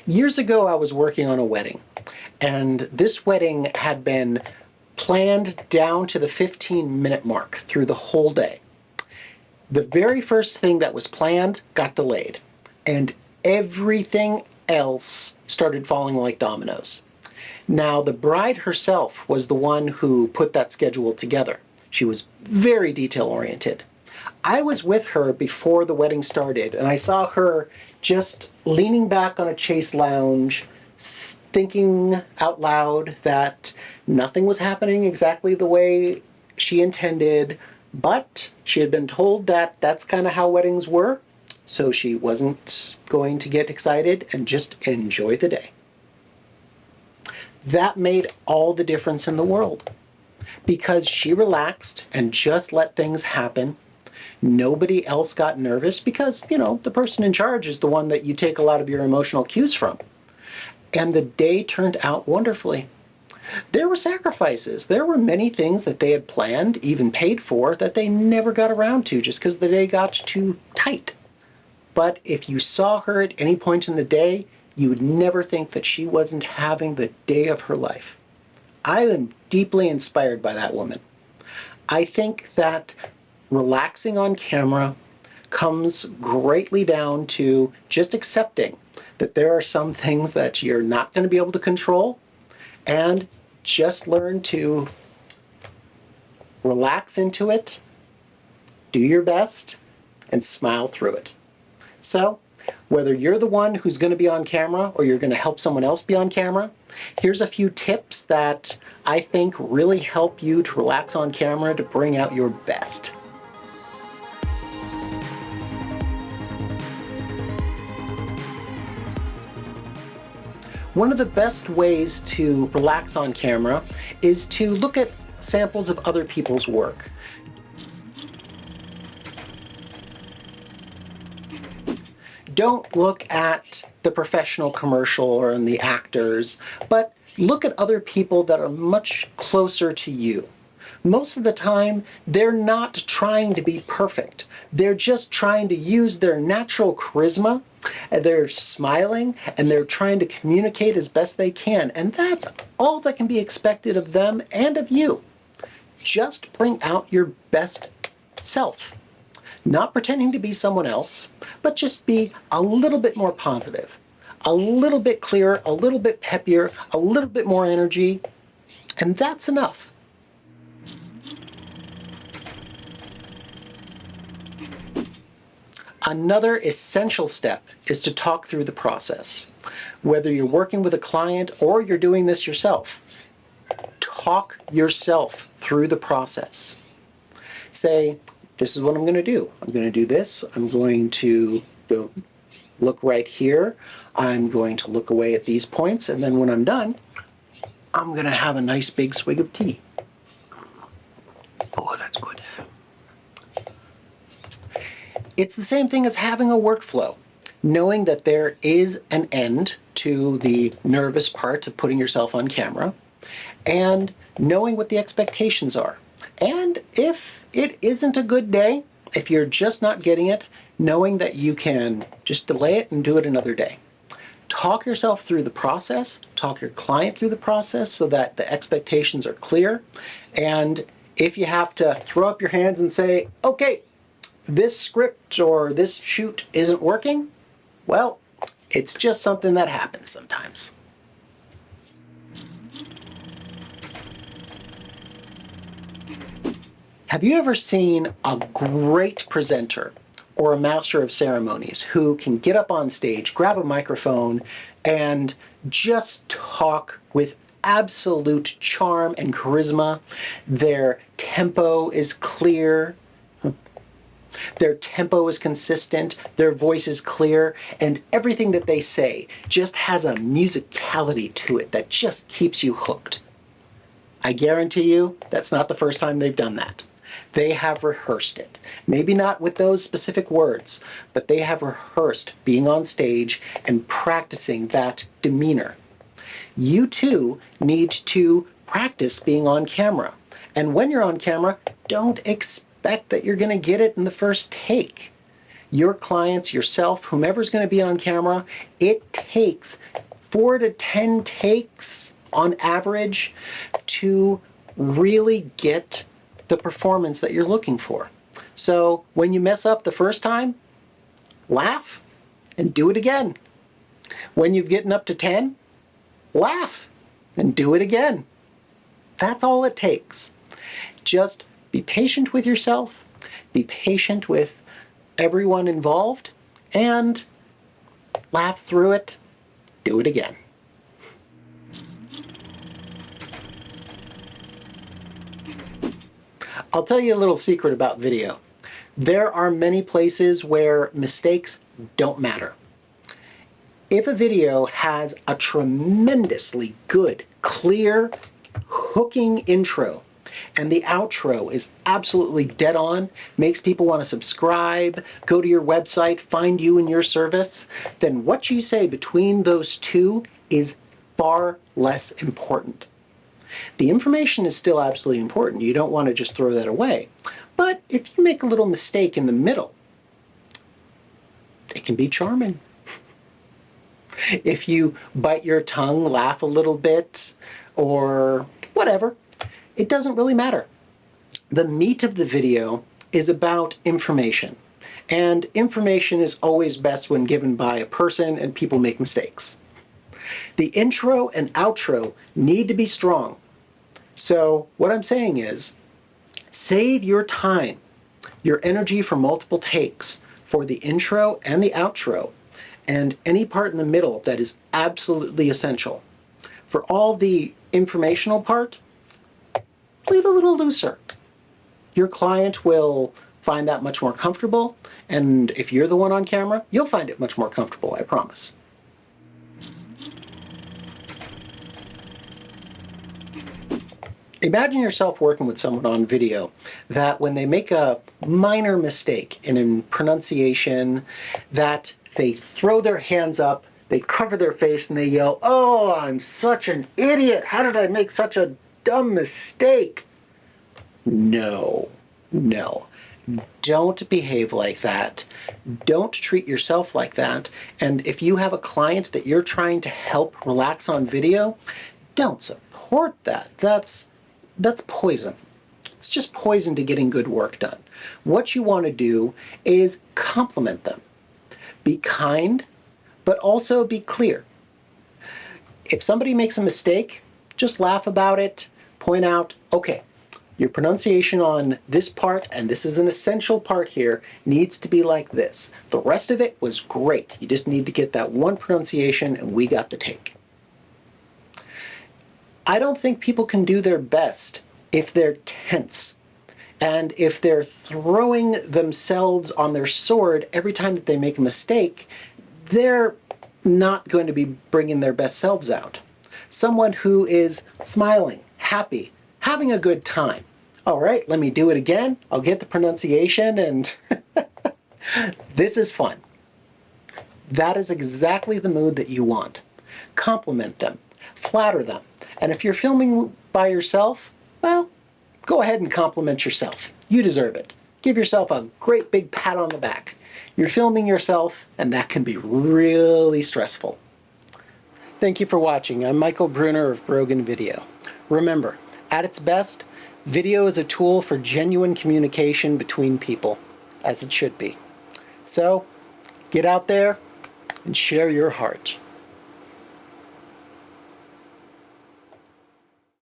Years ago, I was working on a wedding, and this wedding had been planned down to the 15-minute mark through the whole day. The very first thing that was planned got delayed, and everything else started falling like dominoes. Now, the bride herself was the one who put that schedule together. She was very detail-oriented. I was with her before the wedding started, and I saw her just leaning back on a chaise lounge, thinking out loud that nothing was happening exactly the way she intended, but she had been told that that's kind of how weddings were, so she wasn't going to get excited and just enjoy the day. That made all the difference in the world, because she relaxed and just let things happen. Nobody else got nervous because, the person in charge is the one that you take a lot of your emotional cues from. And the day turned out wonderfully. There were sacrifices. There were many things that they had planned, even paid for, that they never got around to just because the day got too tight. But if you saw her at any point in the day, you would never think that she wasn't having the day of her life. I am deeply inspired by that woman. I think that relaxing on camera comes greatly down to just accepting that there are some things that you're not going to be able to control, and just learn to relax into it, do your best, and smile through it. So, whether you're the one who's going to be on camera or you're going to help someone else be on camera, here's a few tips that I think really help you to relax on camera to bring out your best. One of the best ways to relax on camera is to look at samples of other people's work. Don't look at the professional commercial or the actors, but look at other people that are much closer to you. Most of the time, they're not trying to be perfect. They're just trying to use their natural charisma, and they're smiling, and they're trying to communicate as best they can. And that's all that can be expected of them and of you. Just bring out your best self. Not pretending to be someone else, but just be a little bit more positive, a little bit clearer, a little bit peppier, a little bit more energy, and that's enough. Another essential step is to talk through the process. Whether you're working with a client or you're doing this yourself, talk yourself through the process. Say, this is what I'm going to do. I'm going to do this. I'm going to look right here. I'm going to look away at these points. And then when I'm done, I'm going to have a nice big swig of tea. Oh, that's good. It's the same thing as having a workflow. Knowing that there is an end to the nervous part of putting yourself on camera, and knowing what the expectations are. And if it isn't a good day, if you're just not getting it, knowing that you can just delay it and do it another day. Talk yourself through the process, talk your client through the process so that the expectations are clear. And if you have to throw up your hands and say, okay, this script or this shoot isn't working, well, it's just something that happens sometimes. Have you ever seen a great presenter or a master of ceremonies who can get up on stage, grab a microphone, and just talk with absolute charm and charisma? Their tempo is clear. Their tempo is consistent, their voice is clear, and everything that they say just has a musicality to it that just keeps you hooked. I guarantee you that's not the first time they've done that. They have rehearsed it. Maybe not with those specific words, but they have rehearsed being on stage and practicing that demeanor. You too need to practice being on camera. And when you're on camera, don't expect that you're going to get it in the first take. your clients, yourself, whomever's going to be on camera, it takes 4 to 10 takes on average to really get the performance that you're looking for. So when you mess up the first time, laugh and do it again. When you've gotten up to 10, laugh and do it again. That's all it takes. Just be patient with yourself, be patient with everyone involved, and laugh through it, do it again. I'll tell you a little secret about video. There are many places where mistakes don't matter. If a video has a tremendously good, clear, hooking intro, and the outro is absolutely dead on, makes people want to subscribe, go to your website, find you and your service, then what you say between those two is far less important. The information is still absolutely important. You don't want to just throw that away. But if you make a little mistake in the middle, it can be charming. If you bite your tongue, laugh a little bit, or whatever, it doesn't really matter. The meat of the video is about information. And information is always best when given by a person, and people make mistakes. The intro and outro need to be strong. So what I'm saying is, save your time, your energy for multiple takes for the intro and the outro, and any part in the middle that is absolutely essential. For all the informational part, leave a little looser. Your client will find that much more comfortable, and if you're the one on camera, you'll find it much more comfortable, I promise. Imagine yourself working with someone on video that when they make a minor mistake in pronunciation, that they throw their hands up, they cover their face, and they yell, "Oh, I'm such an idiot! How did I make such a dumb mistake?" No, no. Don't behave like that. Don't treat yourself like that. And if you have a client that you're trying to help relax on video, don't support that. That's poison. It's just poison to getting good work done. What you want to do is compliment them. Be kind, but also be clear. If somebody makes a mistake, just laugh about it, point out, okay, your pronunciation on this part, and this is an essential part here, needs to be like this. The rest of it was great. You just need to get that one pronunciation, and we got the take. I don't think people can do their best if they're tense and if they're throwing themselves on their sword every time that they make a mistake. They're not going to be bringing their best selves out. Someone who is smiling, happy, having a good time. All right, let me do it again. I'll get the pronunciation, and this is fun. That is exactly the mood that you want. Compliment them, flatter them. And if you're filming by yourself, well, go ahead and compliment yourself. You deserve it. Give yourself a great big pat on the back. You're filming yourself, and that can be really stressful. Thank you for watching. I'm Michael Bruner of Brogan Video. Remember, at its best, video is a tool for genuine communication between people, as it should be. So, get out there and share your heart.